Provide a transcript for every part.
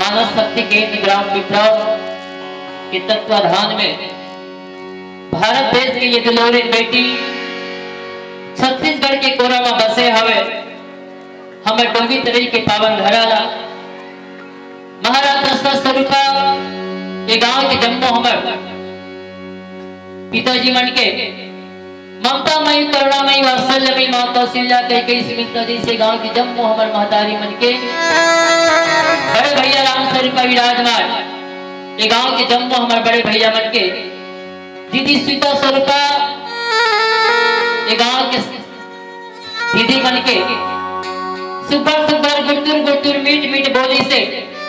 मानव शक्ति केंद्र ग्राम पिपराव के तत्वाधान में भारत देश की ये दिलोरी बेटी छत्तीसगढ़ के कोरा में बसे हवे हमें डोंगी तरी के पावन घराला महाराज दशरथ स्वरूपा ये गांव के जम्मो हमर पिताजी मन के ममता मई करुणामयी वात्सल्यमयी मां कौशल्या कई स्मिता जी से गांव के जम्मो हमर महतारी मन के बड़े भैया राम स्वरूपा विराजमान ये गांव के जम्मो हमर बड़े भैया मन के दीदी सीता स्वरूपा ये गांव के दीदी मन के सुपर सुपर गुटुर गुटुर मीठ मीठ बोली से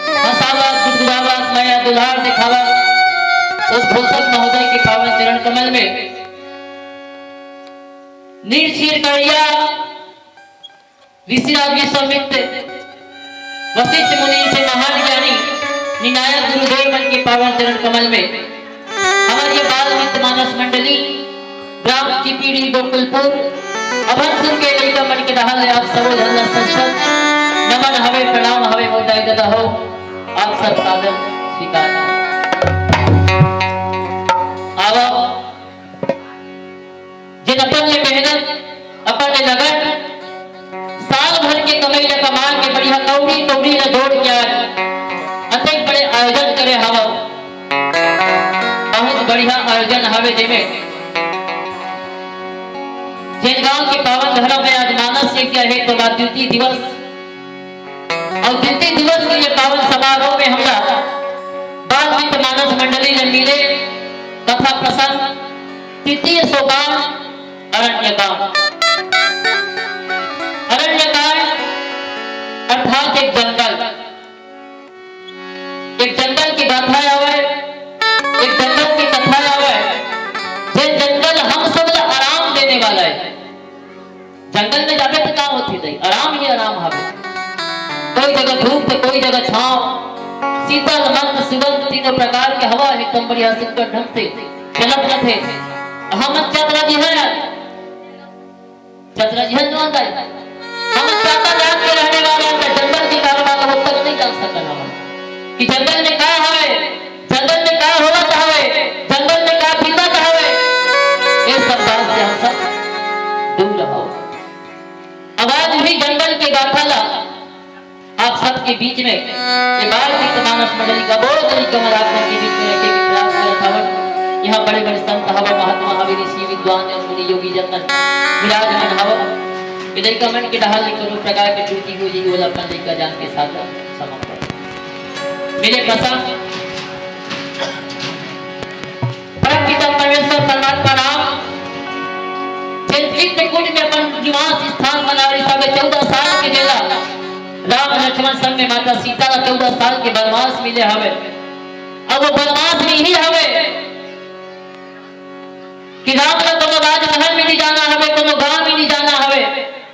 हंसावत गुदगुदावत माया दुलार दिखावत उस भूषक महोदय के पावन चरण कमल में निर्शीर करिया ऋषिराज विश्वामित्र वशिष्ठ मुनि से महान ज्ञानी निनायक गुरुदेव मन के पावन चरण कमल में हमारी बाल मित्र मानस मंडली ग्राम चिपीड़ी गोकुलपुर अभनपुर के लड़का मन के रहल आप सब धन्य संसद नमन हवे प्रणाम हवे मोटाई दादा हो आप सब सादर स्वीकार आवो जिन अपन ने मेहनत अपन ने लगन साल भर के कमाई न कमा के बढ़िया कौड़ी कौड़ी न दौड़ के अनेक बड़े आयोजन करे हवा बहुत बढ़िया आयोजन हवे जिमें जिन गांव के पावन धर्म में आज मानस से क्या है तो द्वितीय दिवस और द्वितीय दिवस के ये पावन समारोह में हमरा बाल मित्र मानस मंडली ने मिले कथा प्रसंग तृतीय सोपान अरण्यकांड अर्थात एक जंगल की गाथा आवे एक जंगल की कथा आवे जे जंगल हम सब आराम देने वाला है जंगल में जाके तो क्या होती थी आराम ही आराम हवे कोई जगह धूप तो कोई जगह छांव शीतल मंद सुगंध तीनों प्रकार के हवा एकदम बढ़िया सुंदर ढंग से चलत रहे हम चतरा जी है जो आता है हम चाहता जान के रहने वाले हैं जंगल के कारोबार को तक नहीं कर सकल हम कि जंगल में क्या हवे जंगल में क्या होगा चाहे जंगल में क्या पीता चाहे ये सब बात से हम सब दूर रहो आवाज भी जंगल के गाथाला आप सबके बीच में ये बाल मित्र मानस मंडली का बहुत बड़ी कमर आप के बीच में रखे के प्रयास कर रखा यहाँ बड़े बड़े संत हवा महात्मा हवे ऋषि विद्वान और मुनि योगी जन विराजमान हवा इधर कमेंट के ढाल करो प्रकार के टूटी हुई जी वाला अपन का जान के साथ समाप्त मेरे प्रसंग परम पिता परमेश्वर परमात्मा राम चित्रकूट में अपन निवास स्थान बना रही था 14 साल के जेला राम लक्ष्मण संग में माता सीता का 14 साल के वनवास मिले हवे अब वो वनवास में ही हवे कि राम का कोनो राजमहल में नहीं जाना हवे कोनो गांव में नहीं जाना हवे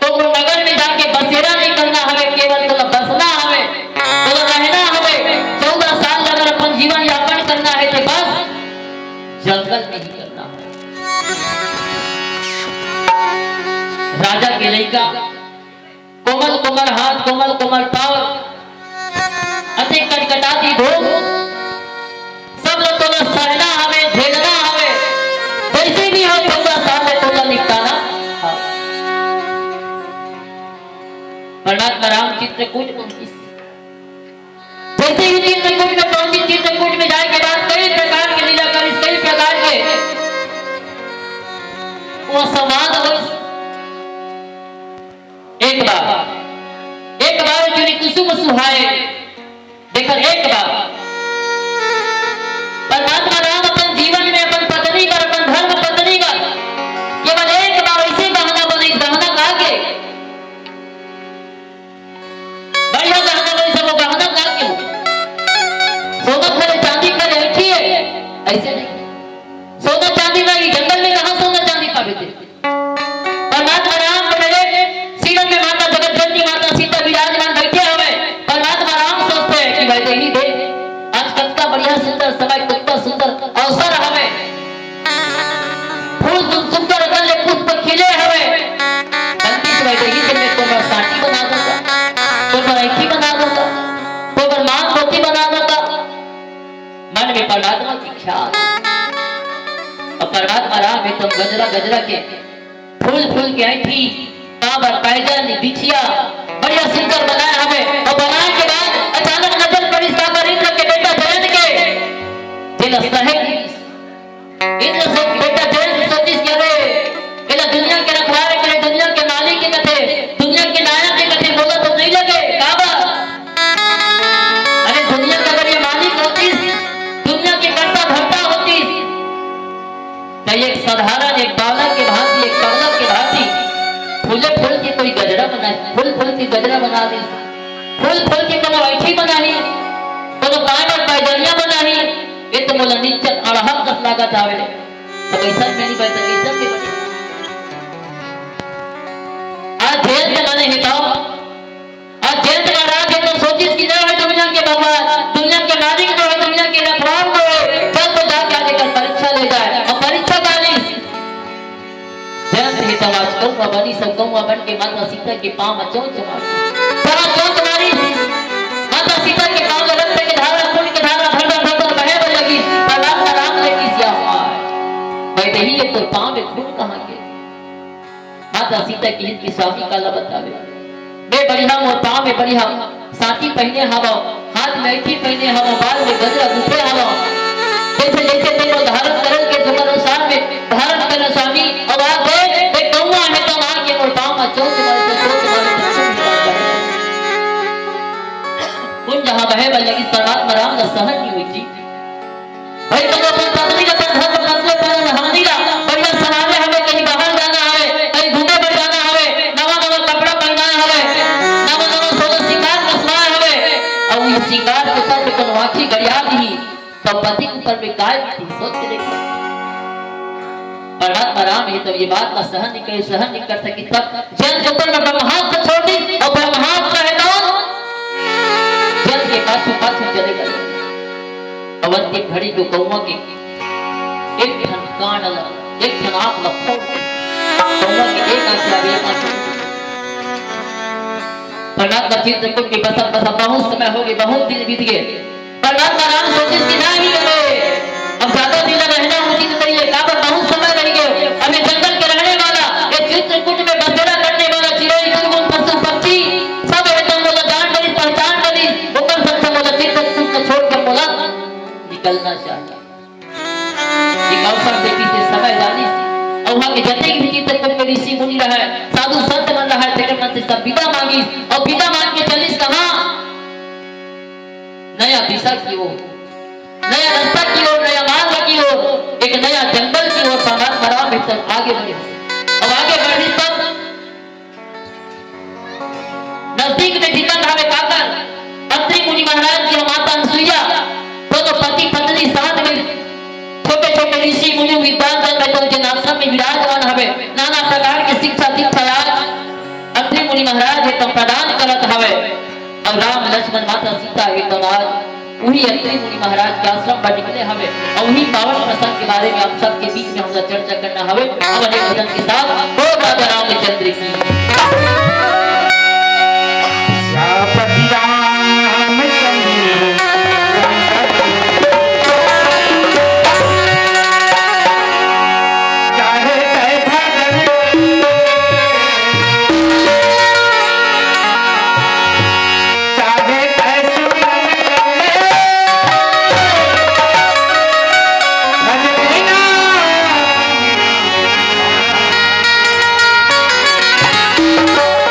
तो नगर में जाके बसेरा नहीं करना हवे केवल तो बसना हवे तो रहना हवे 14 साल अगर अपन जीवन यापन करना है तो बस जंगल में ही करना है राजा के लड़का कोमल कोमल हाथ कोमल कोमल पांव अति कटकटाती भूख सब लोग को सहना हमें झेलना हमें कैसे भी हो 14 साल में तो निपटाना परमात्मा राम चित्रकूट 29 जैसे ही चित्रकूट में पहुंची चित्रकूट में जाए के बाद कई प्रकार के लीला कर कई प्रकार के वो संवाद हो एक बार जुनी कुसुम सुहाए देखो एक बार परमात्मा राम अपन जीवन में अपन पत्नी का अपन धर्म पत्नी का केवल एक बार ऐसे गहना बने गहना गा के बढ़िया गहना बने सब गहना गा के सोना खरे चांदी खरे रखिए ऐसे नहीं सोना चांदी नहीं जंगल में कहां सोना चांदी पावे थे परमात्मा राम बड़े सीरत में माता जगत जननी माता सीता विराजमान बैठे हुए परमात्मा राम सोचते हैं कि भाई यही दे परमात्मा की ख्याल। और परमात्मा राम एकदम गजरा गजरा के फूल के ऐठी काबर पैजन बिछिया बढ़िया सुंदर बनाया हमें। और बनाने के बाद अचानक नजर पड़ी सागर इंद्र के बेटा जयंत के दिल सहे इंद्र से बेटा जयंत सतीश के रे केला दुनिया के रखवारे के दुनिया के मालिक के कथे दुनिया के नायक के कथे बोला तो नहीं लगे काबा। अरे दुनिया का अगर ये मालिक होती दुनिया के कर्ता धर्ता होती तो एक साधारण एक बालक के भांति एक कर्णक के भांति फूल के कोई गजरा बना फूल की गजरा बना दी फूल के कोनो ऐठी बनाही कोनो पायमट पैजनिया बनाही ये तो मोला नीचे अड़हम कस लागत आवे तो ऐसा मेरी बात है कैसा के बने आज जेल के माने है तो आज जेल का राज है तो सोचिस की जगह है दुनिया के भगवान दुनिया के मालिक जो है दुनिया के रखवार जो है जब तो जाके आगे कर परीक्षा ले जाए और परीक्षा डाली जन्म ही तो आज कहूँगा बनी सब कहूँगा बन के माता सीता के पाँव में चोंच मारी सारा चोंच मारी माता सीता के पाँव में रक्त के धारा खून के धारा धड़ बहे लगी परमात्मा राम ने किस भाई नहीं है तो पाँव में खून कहाँ के माता सीता की हित की स्वामी काला बतावे मैं बढ़िया मोर पाँव में बढ़िया साथी पहने हवा हाथ में ऐठी पहने हवा बाल में गजरा गुफे हवा जैसे जैसे तेरे धारण करल के तुम अनुसार में धारण करना स्वामी अब आप दे कहूँगा है तो माँ के मोर पाँव में चोंच मारे तो चोंच मारे उन जहाँ बहे लगी परमात्मा राम का सहन नहीं हुई थी भाई तुम अपने पत्नी का धर्म बदले पर हानि ला बढ़िया सनावे हमें कहीं बाहर जाना है कहीं घूमे पर जाना है नवा कपड़ा पहनना है नवा सोना सिंगार कसना है और इस सिंगार के ऊपर में कनवाखी गड़िया दी तो पति के ऊपर में गाय थी सोच के देखो परमात्मा राम है तो ये बात का सहन नहीं कर सकी तब जल के ऊपर में ब्रह्मास्त्र छोड़ दी और ब्रह्मास्त्र है तो जल के पाछू चले गए अवंती घड़ी को कौवा के एक ठन कान अलग एक ठन आँख लखों कौवा के एक आँख से एक आँख परमात्मा चित्रकूट की बसा बहुत समय हो गए बहुत दिन बीत गए परमात्मा राम सोचिस की ना ही करे अब ज्यादा दिन रहना उचित नहीं है काबर बहुत समय रह गए अब ये जंगल के रहने वाला ये चित्रकूट में बसेरा करने वाला चिड़ै चुनमुन पशु पक्षी सब एकदम बोला जान डरी पहचान डरी ऊपर सबसे बोला चित्रकूट को छोड़ के बोला निकलना चाहिए एक अवसर देखी से समय जानी और वहाँ के जते भी चित्रकूट में ऋषि मुनि रहे साधु संत बन रहा है तेरे मन से सब विदा मांगी और विदा मांग के चलिस कहाँ नया दिशा की ओर नया रास्ता की ओर नया मार्ग की ओर एक नया जंगल की ओर परमात्मा राम तक आगे बढ़े अब आगे बढ़ी तब नजदीक में ठिकाना हमें पाकर अत्रि मुनि महाराज की माता अनसुईया दोनों पति पत्नी साथ में छोटे छोटे ऋषि मुनि विद्वान में तो जिन आश्रम में विराजमान हवे नाना प्रकार की शिक्षा दीक्षा अत्रि मुनि महाराज तो प्रदान करत हवे अब राम लक्ष्मण माता सीता है तो आज वही अत्रि मुनि महाराज के आश्रम पर निकले हमें और वही पावन प्रसंग के बारे में आप सबके बीच में हमसे चर्चा करना हमें अपने भजन के साथ बोल राजा रामचंद्र की Oh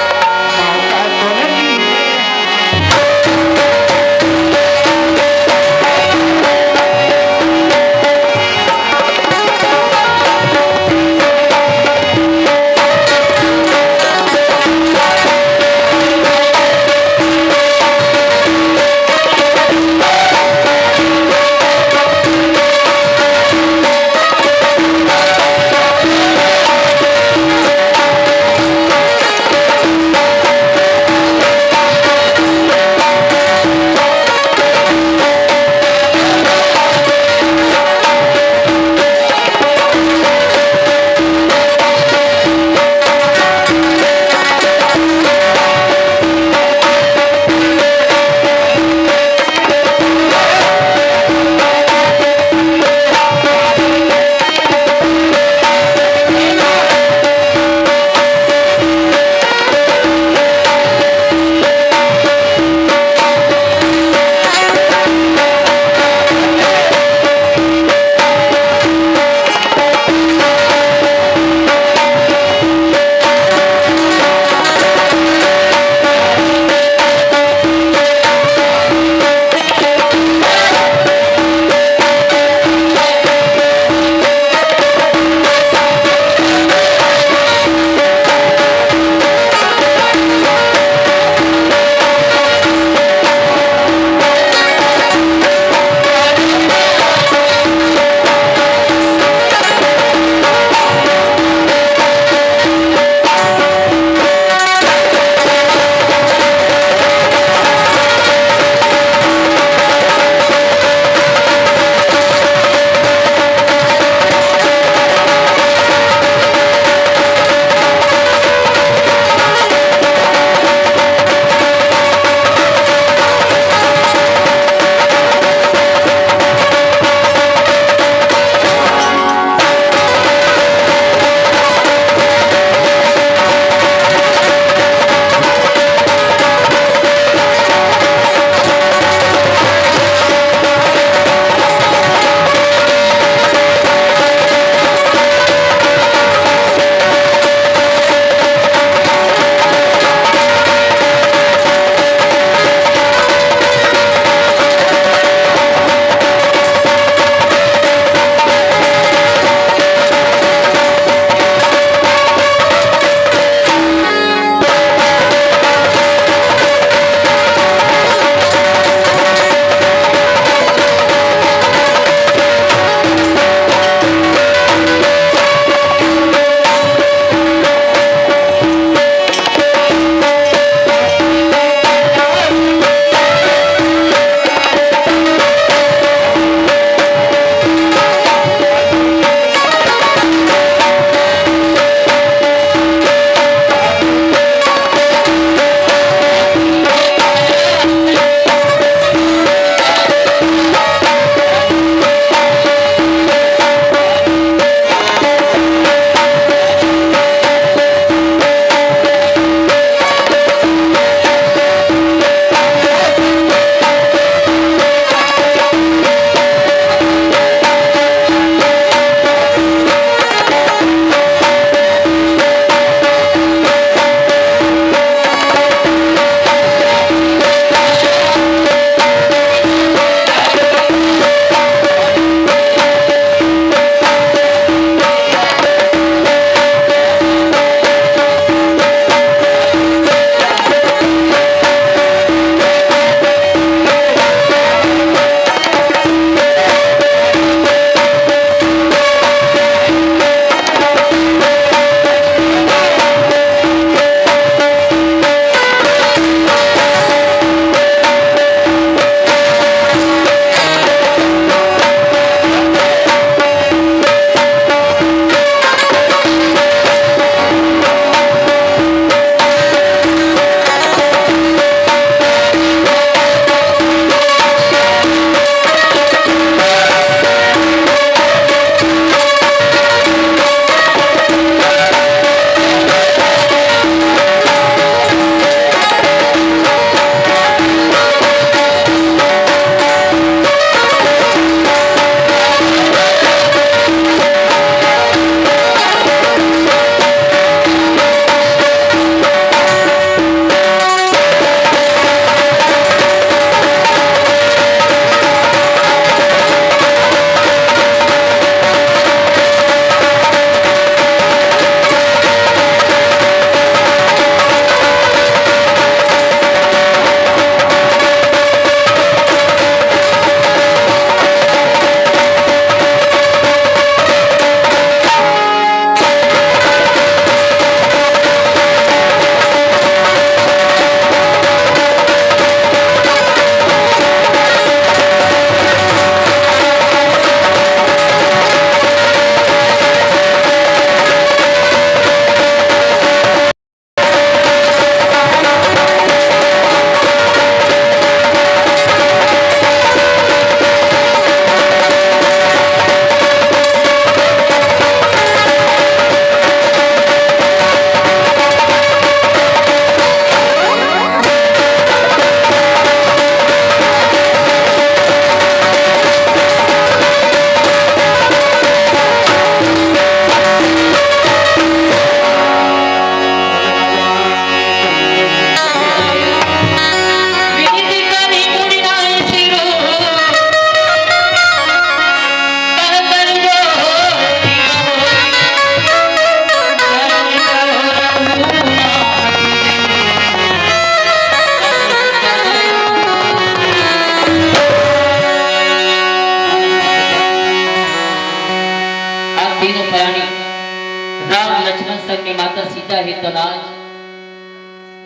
संग में माता सीता है तनाज,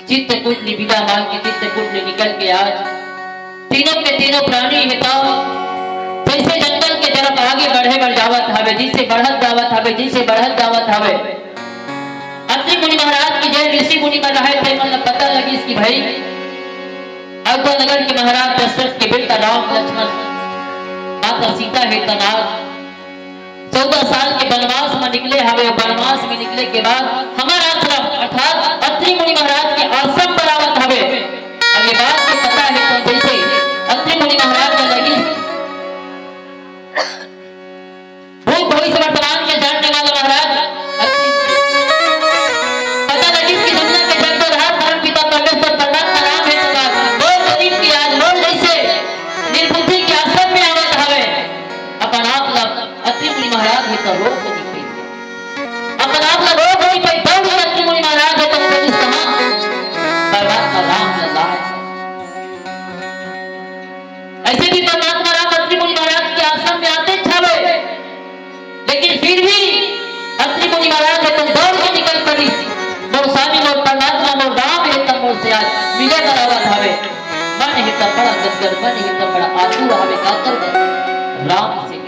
चित्रकूट ने विदा मांग के चित्रकूट ने निकल के आज तीनों के तीनों प्राणी है तो जैसे जंगल के तरफ आगे बढ़े बढ़ जावत हवे, जिसे बढ़त जावत हवे, जिसे बढ़त जावत हवे। अत्रि मुनि महाराज की जय ऋषि मुनि बन रहे थे, मतलब पता लगी इसकी भाई अयोध्या नगर के महाराज दशरथ के बेटा राम लक्ष्मण माता सीता है तनाज 14 साल के वनवास में निकले हवे। वनवास में निकले के बाद हमारा आश्रम अर्थात अत्रि मुनि महाराज के आश्रम पर आवत हवे। अब ये बात को पता है तो जैसे अत्रि मुनि महाराज ने लगी भूत भविष्य वर्तमान के जानने वाला महाराज पता लगी कि दुनिया के जगतधार परम पिता परमेश्वर परमात्मा राम है तो लोग गरीब की आज लोग जैसे निर्बुद्धि के आश्रम में आवत हवे। अपन आप अत्रि मुनि महाराज है तो रोक नहीं पाई, अपन आप रोक नहीं पाई तो अत्रि मुनि महाराज है तो पुलिस कहां परमात्मा राम लल्लाह। ऐसे भी परमात्मा राम अत्रि मुनि महाराज के आश्रम में आते छावे, लेकिन फिर भी अत्रि मुनि महाराज है तो दौड़ के निकल पड़ी। मोर स्वामी मोर परमात्मा मोर राम है तो मोर से आज मिले बराबर हवे। मन है तो बड़ा गदगद, मन है तो बड़ा आतुर हवे कातर राम से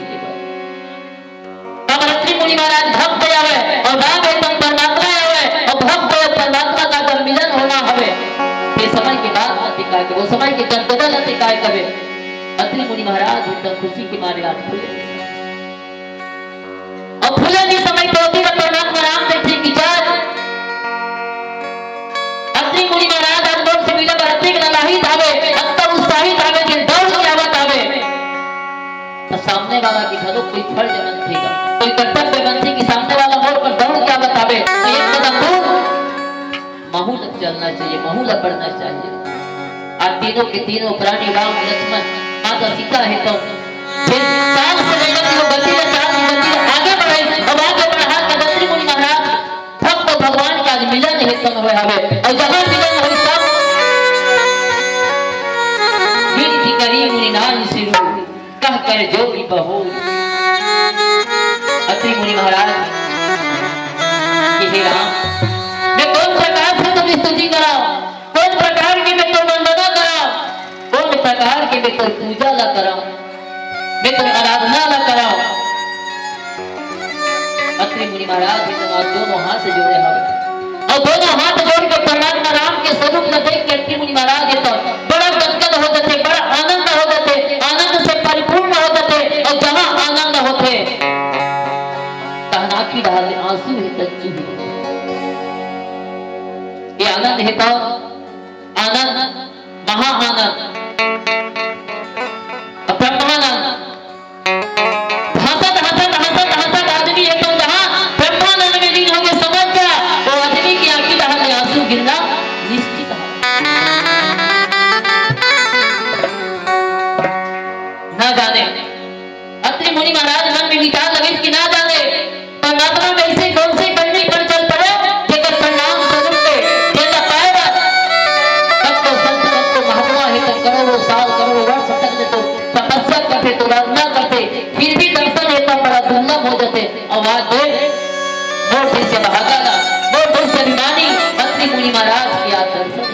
मुनि महाराज भक्त आवे और राम एकदम परमात्मा आवे और भक्त और परमात्मा का जब मिलन होना हवे ये समय के बाद अतिकाय के वो समय के गदगदल अतिकाय कवे। अत्रि मुनि महाराज एकदम खुशी के मारे आज फूले और फूले नहीं समय पे होती परमात्मा राम देखी कि जान अत्रि मुनि महाराज आज लोग से मिले बरती के लाहित हवे अत्तर उत्साहित हवे कि दौड़ के आवत हवे तो सामने वाला की घरों कोई फल जमन थेगा, कोई कर्तव्य बनती कि सामने वाला मोड़ पर दौड़ क्या बतावे तो एक कदम दूर महू तक चलना चाहिए, महू तक बढ़ना चाहिए। आज तीनों के तीनों प्राणी राम लक्ष्मण माता सीता है तो फिर चाल से लेकर वो गति में चाल की गति में आगे बढ़े और आगे बढ़ा के अत्रि मुनि महाराज भक्त भगवान के आज मिलन है तो हुए हवे और जहां मिलन हुई सब विनती करी मुनि नाम सिर कह कर जो भी बहो। अत्रि मुनि महाराज कि हे राम मैं कौन प्रकार से तुम स्तुति कराओ, कौन प्रकार की मैं तुम वंदना कराओ, कौन प्रकार की मैं तुम पूजा ला कराओ, मैं तुम आराधना ला कराओ। अत्रि मुनि महाराज ने दोनों हाथ जोड़े हवे और दोनों हाथ जोड़ के परमात्मा राम के स्वरूप में देख के अत्रि मुनि महाराज तो बड़ा गदगद हो जाते, बड़ा आनंद हो जाते, आनंद से परिपूर्ण हो जाते और जहां आनंद होते की डाल आंसू है तज्जू ये आनंद है तो आनंद महा आनंद ब्रह्मानंद हंसत हंसत हंसत हंसत आदमी है तो जहां ब्रह्मानंद में लीन होंगे समझ क्या वो आदमी की आंखी डाल आंसू गिरना निश्चित है। ना जाने अत्रि मुनि महाराज मन में विचार लगे कि ना जाने परमात्मा में इसे कौन से करने पर चल पड़े जेकर प्रणाम स्वरूप पे देता पाएगा तब तो संत को महात्मा है तब करोड़ों साल करोड़ों वर्ष तक तो तपस्या करते तो साधना करते फिर भी दर्शन है तो बड़ा दुर्लभ हो जाते। आवाज दे मोर देश से भागा ना मोर देश से अभिमानी अत्रि मुनि महाराज की आज दर्शन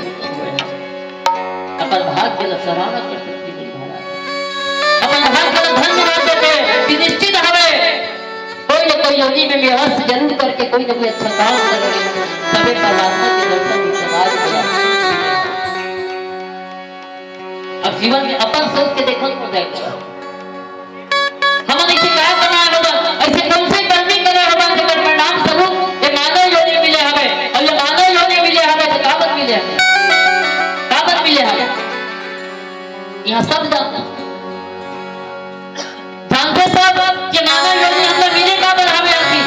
अपन भाग्य का सराहना कर सकती मुनि महाराज अपन भाग्य का धन्यवाद देते कि निश्चित हवे कोई न कोई योगी में व्यवस्था जरूर करके कोई न कोई अच्छा काम करेंगे तभी परमात्मा के दर्शन भी समाज में। अब जीवन में अपन सोच के देखो तो जाएगा हमने इसे क्या बनाया होगा ऐसे कौन से कर्मी करे होगा जब परिणाम स्वरूप ये मानव योनि मिले हमें और ये मानव योनि मिले हमें तो काबत मिले हमें यहाँ सब जानते सब कि मानव योनि हमने मिले काबत हमें आती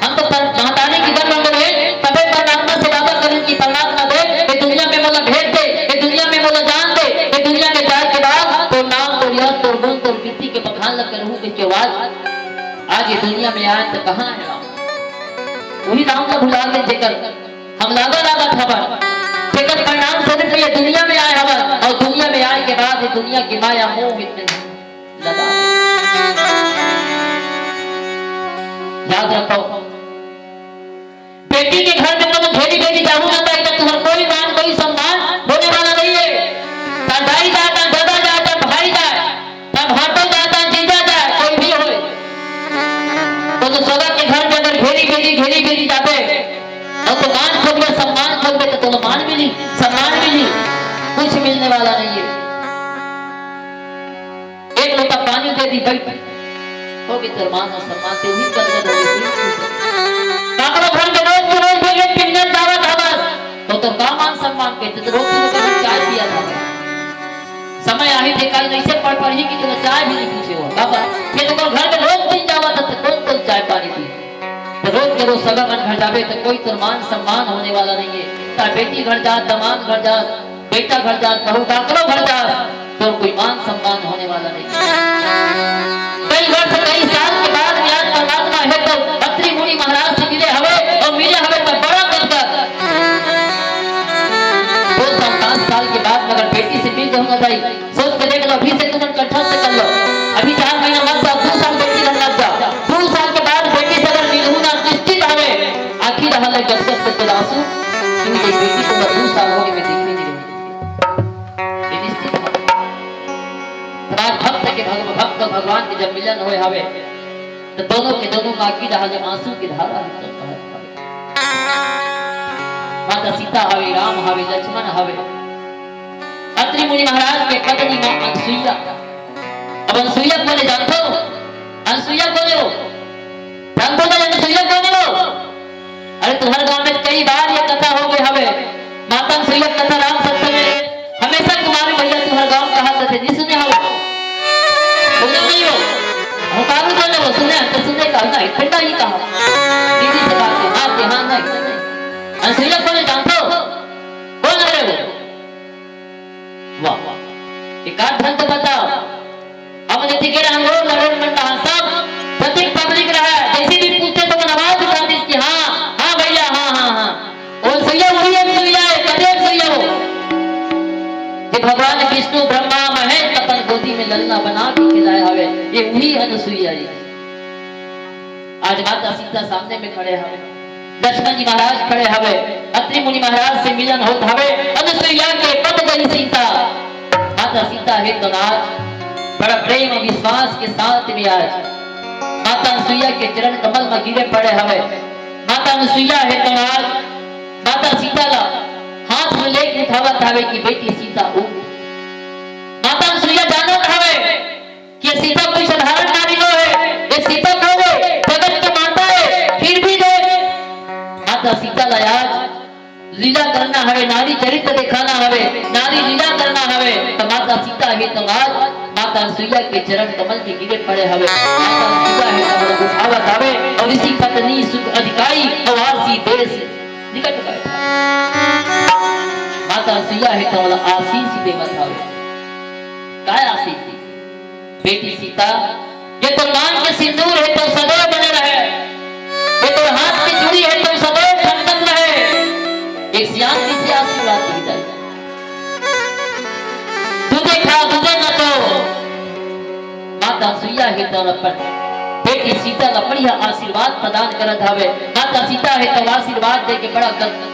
हम तो महातारी की गर्भ में रहे तबे परमात्मा से बाबा करें कि परमात्मा दे ये दुनिया में मोला भेंट दे ये दुनिया में मोला जान दे ये दुनिया में जाए के बाद तो नाम तो यश तो गुण तो कीर्ति के बखान लग कर हूँ के बाद आज ये दुनिया में आए तो कहाँ है राम वही राम का भुला दे जेकर हम लागा खबर जेकर परिणाम स्वरूप ये दुनिया में आए हवन और दुनिया में आए के बाद ये दुनिया की माया मोह इतने लगा याद रखो हवे तो तुम मान मिली, सम्मान मिली, कुछ मिलने वाला नहीं है। एक लोटा पानी दे दी, बैठ होगी तेरे मान और सम्मान से वही गदगद होगी। काकरो घर में रोज भेजे पिंजन दावत हवस तो का मान सम्मान के तो रोज तो कभी चाय पिया था। समय आही देखा नहीं से पढ़ ही कि तुम चाय भी नहीं पूछे हो बाबा, ये तो घर में रोज पिंजन दावत तो कौन कौन चाय पानी पी, तो रोज के रोज सगा मन घर जावे तो कोई तो मान सम्मान होने वाला नहीं है। तार बेटी घर जा, दमाद घर जा, बेटा घर जा, बहू काकरो घर जा, तो कोई मान सम्मान होने वाला नहीं। कई वर्ष कई साल के बाद व्यास परमात्मा है तो अत्रि मुनि महाराज से मिले हवे और मिले हवे तो बड़ा गदगद। 2 साल 5 साल के बाद मगर बेटी से मिल जाऊंगा भाई, सोच के देख लो अभी से तुम कंठस्थ से कर लो, अभी 4 महीना मत जाओ, 2 साल बेटी घर लग जाओ, 2 साल के बाद बेटी से अगर मिलूं ना निश्चित हवे आखिर रहल गदगद से चलासू क्योंकि बेटी को 2 साल हो गए मैं देखने नहीं रही। ये निश्चित भक्त के भक्त भगवान के जब मिलन होए हवे तो दोनों के दोनों का की रहा जब आंसू की धारा है माता सीता हवे, राम हवे, लक्ष्मण हवे, अत्रि मुनि महाराज के पत्नी मां अनसुईया। अब अनसुईया कोने जानते हो? अनसुईया कोने हो? जानते हो अनसुईया कोने हो? अरे तुम्हारे गांव में कई बार ये कथा हो गई हवे, माता अनसुईया कथा राम सत्य में हमेशा तुम्हारे भैया तुम्हारे गांव कहा करते जी सुने हो सुने नहीं हो हम कानून बोले वो सुने तो सुने का नहीं ठंडा ही कहा दीदी से बात है हाँ ध्यान नहीं अनसुईया कौन जानते हो? कौन है वो? वाह वाह एक आध ढंग बताओ। अब जैसे कह रहे हम लोग लड़न मंडा सब प्रत्येक पब्लिक रहा जैसे भी पूछते तो आवाज उठाती कि हाँ हाँ भैया हाँ हाँ हाँ और सैया वही है सैया है कदेव सैया हो कि भगवान विष्णु ब्रह्मा महेश अपन गोदी में ललना बना के खिलाया हवे ये वही अनसुईया जी। आज माता सीता सामने में खड़े हवे, लक्ष्मण जी महाराज खड़े हवे, अत्रि मुनि महाराज से मिलन होत हवे, अनसुईया के पद गई सीता। माता सीता है तो आज बड़ा प्रेम और विश्वास के साथ में आज माता अनसुईया के चरण कमल में गिरे पड़े हवे। माता अनसुईया है तो आज माता सीता ला हाथ में लेके उठावत हवे कि बेटी सीता उठ। माता अनसुईया जानत हवे कि सीता कोई साधारण नारी नो है, ये सीता को है जगत की माता है, फिर भी माता सीता ला आज लीला करना हवे, नारी चरित्र दिखाना हवे, नारी लीला करना हवे तो माता सीता है तो आज माता अनसुईया के चरण कमल के गिरे पड़े हवे। माता अनसुईया है तो उठावत हवे और इसी पत्नी सुख अधिकारी अवासी देश निकट बैठा। माता अनसुईया है तो आशीष देवत हवे, काय आशीष दी? बेटी सीता ये तो मांग के सिंदूर है तो सदैव बने रहे, ये तो हाथ की चूड़ी है तो सदैव चमकत रहे, एक सियान की आशीर्वाद दी जाए। तुझे खा तुझे न तो माता अनसुईया है तो अपन बेटी सीता का बढ़िया आशीर्वाद प्रदान करत हवे। माता सीता है तो आशीर्वाद दे के बड़ा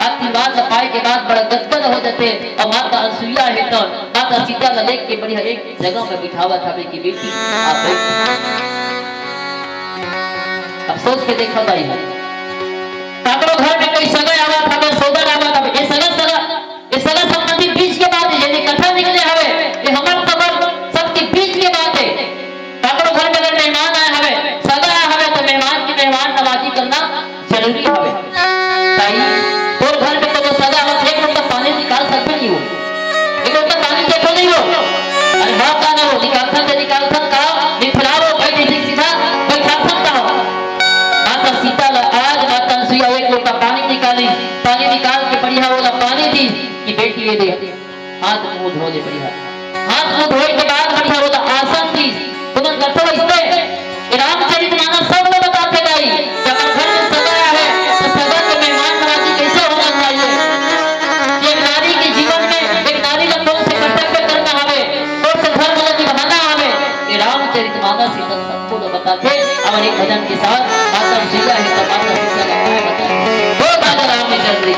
आशीर्वाद पाए के बाद बड़ा गदगद हो जाते और माता अनसुईया है तो माता सीता का लेके बढ़िया एक जगह में बिठावत हवे कि बेटी आप अब सोच के देखो भाई काकरो घर में कोई सगा आवा था मैं सोदर आवा था ये सगा संबंधी बीच के बात है, यदि कथा निकले हवे ये हमार खबर सबके बीच के बात है। काकरो घर में अगर मेहमान आए हवे सगा आए हवे तो मेहमान की मेहमान नवाजी करना जरूरी हवे। भाई तोर घर में तो सगा आवा एक लोटा पानी निकाल सकते नहीं हो, एक लोटा पानी देखो नहीं हो, अरे हाँ का ना हो निकाल सकता निफलाओ बैठे सीधा बैठा सकता हो। माता सीता ला आज माता अनसुईया एक लोटा पानी निकाली, पानी निकाल के बढ़िया वाला पानी दी कि बेटी ये दे हाथ मुंह धो ले, बढ़िया हाथ मुंह धोए के बाद बढ़िया वाला आसन दी। तुम करते हो इससे रामचरितमानस सब लोग बताते गई जब घर में सगाया है तो सगा के मेहमान नवाजी कैसे होना चाहिए, एक नारी के जीवन में एक नारी का कौन से कर्तव्य करना हवे, कौन से धर्म को निभाना हवे, ये रामचरितमानस इधर सबको लोग बताते। और एक भजन के साथ माता अनसुईया है तो माता सीता का क्या बताए वो राजा राम ने कर दी।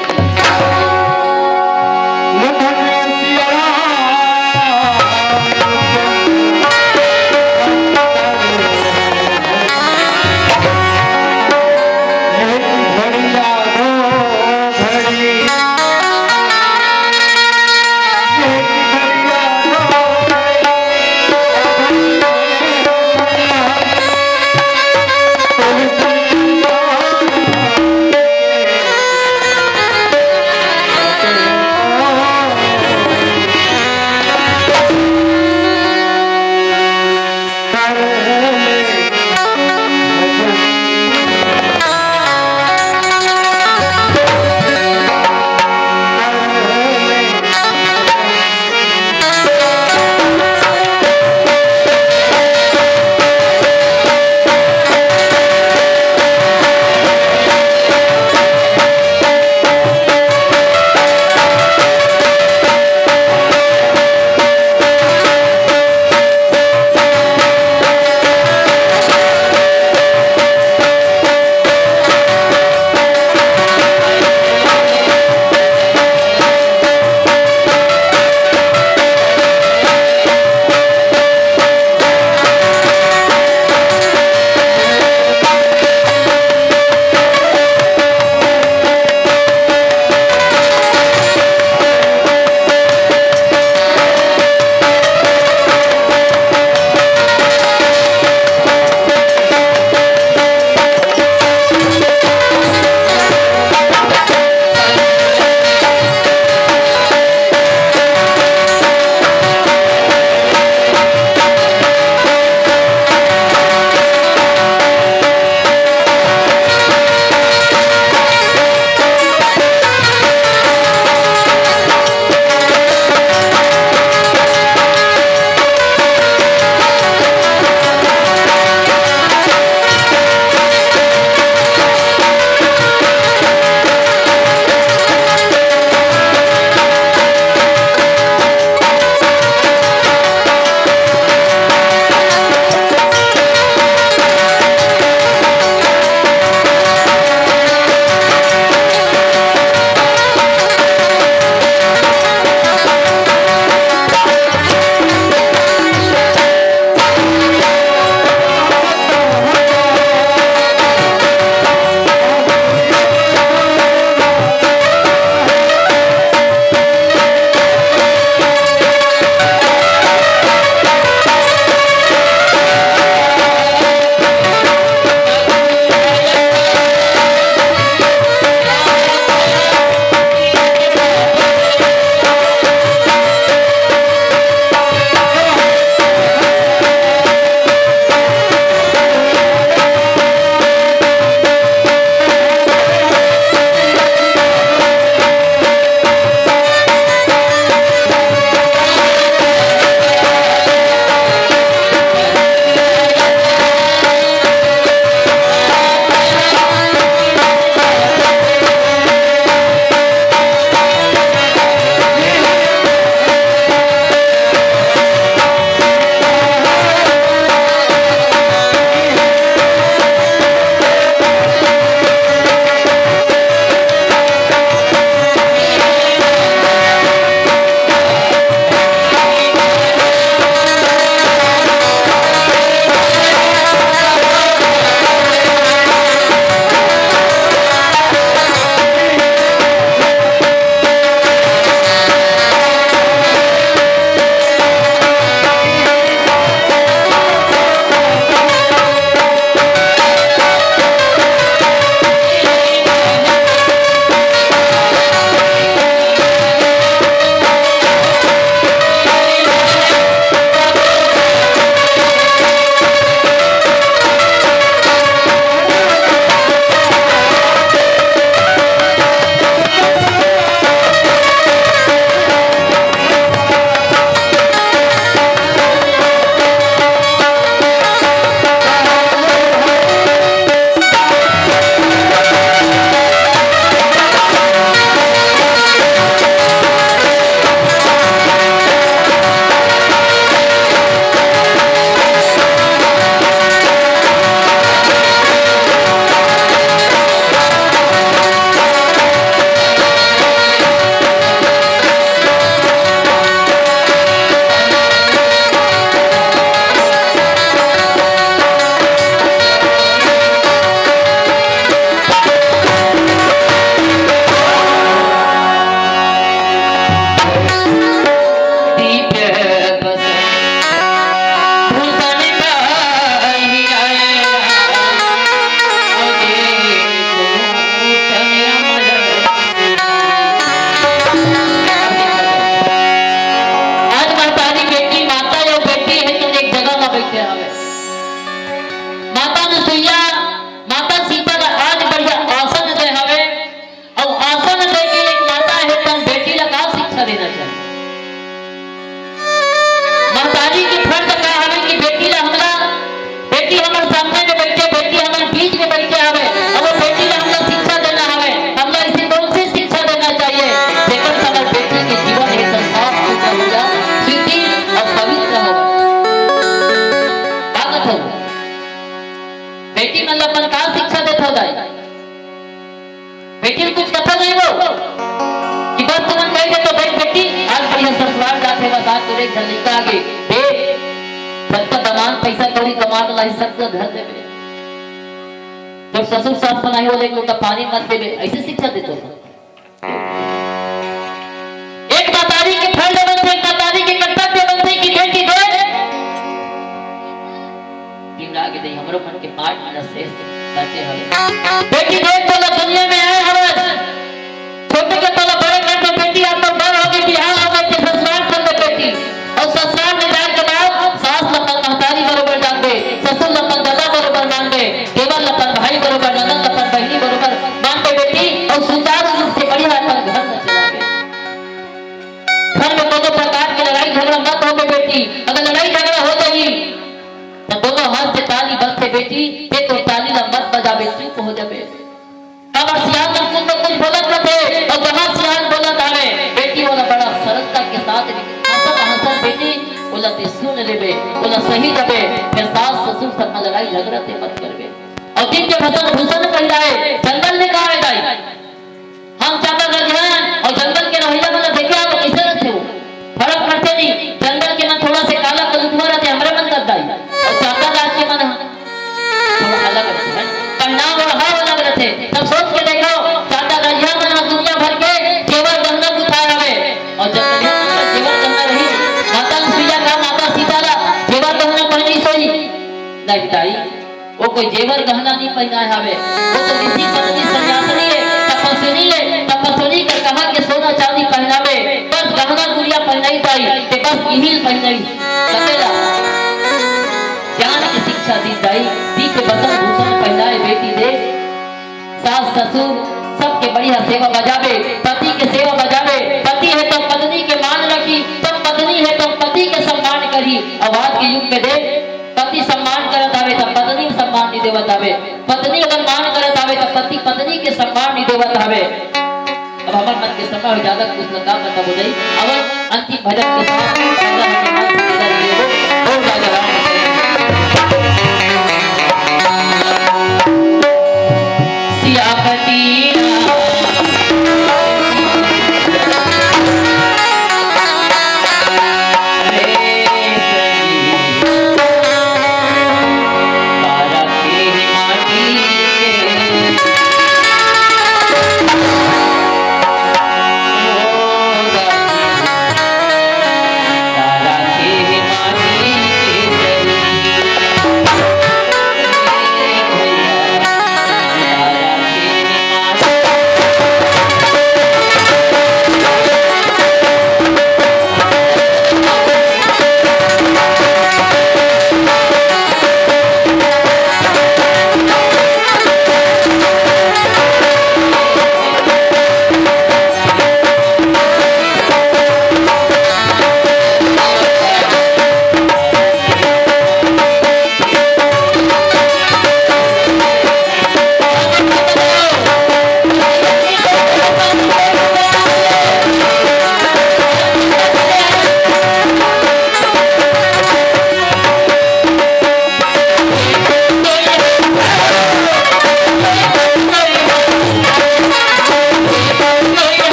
तोरे घर लड़का आगे दे सबका दमान पैसा कौड़ी कमा के लाई सबका घर देवे जब ससुर सास बनाई हो लेकिन लोग पानी मत देवे ऐसे शिक्षा देते हो एक दातारी के फर्ज बनते एक दातारी के कर्तव्य बनते कि बेटी दे तीन आगे दे हमरो मन के पाठ में शेष बचे हवे बेटी दे तो दुनिया में आए हवे छोटे के तो बड़े करते बेटी आप तो बड़ होगी बिहार होगी के संस्कार करते बेटी और संस्कार में जाने के बाद सास लपन महतारी बरोबर जान दे ससुर लपन दादा बरोबर मान दे देवर लपन भाई बरोबर ननद लपन बहनी बरोबर मान दे बेटी और सुचारू रूप से बढ़िया अपन घर में चलावे घर में दोनों प्रकार की लड़ाई झगड़ा मत हो बेटी अगर लड़ाई झगड़ा हो गई तो दोनों हाथ से ताली बजते बेटी ते तो ताली ना मत बजा बेटी को हो जावे अब सियान तुम तो कुछ बोलत न थे और जहां सियान बोलत आवे बेटी वाला बड़ा सरलता के साथ हंसत हंसत बेटी बोला ते सुन लेबे बोला सही जाबे फिर सास ससुर सब में लड़ाई झगड़ा ते मत करबे और दिन के भसन भूषण कहला है जंगल में का है जाई हम चाहता रजहान और जंगल के रहिया मतलब देखे आप कैसे रहते हो फर्क करते नहीं जंगल के मन थोड़ा से काला कलुआ रहते हमारे मन करता है और चाहता रात के मन थोड़ा अलग रहते हैं पहनाव और हाव अलग रहते तब सोच के देखो चाहता रजहान मन दुनिया भर के जेवर गहना उठाए हवे और जंगल में जेवर गहना रही माता सुइया का माता सीता ला जेवर गहना पहनी सोई नहीं बिताई वो कोई जेवर गहना नहीं पहना हवे वो तो ऋषि पत्नी सन्यासिनी है तपस्वी कर कहा के सोना चांदी पहनावे बस गहना गुड़िया पहनाई ताई ते बस यही पहनाई सकेला ज्ञान की शिक्षा दी जाई दी के बसन भूषण पहनाए बेटी दे सास ससुर सबके बढ़िया सेवा बजावे पति के सेवा बजावे पति है तो पत्नी के मान रखी तब पत्नी है तो पति के सम्मान करी आवाज के युग में दे पति सम्मान करत आवे तब पत्नी सम्मान नहीं देवत आवे पत्नी अगर मान करत आवे तब पति पत्नी के सम्मान नहीं देवत आवे अब हमारे मन के समय ज्यादा कुछ लगा बता बोले अब अंतिम भजन के साथ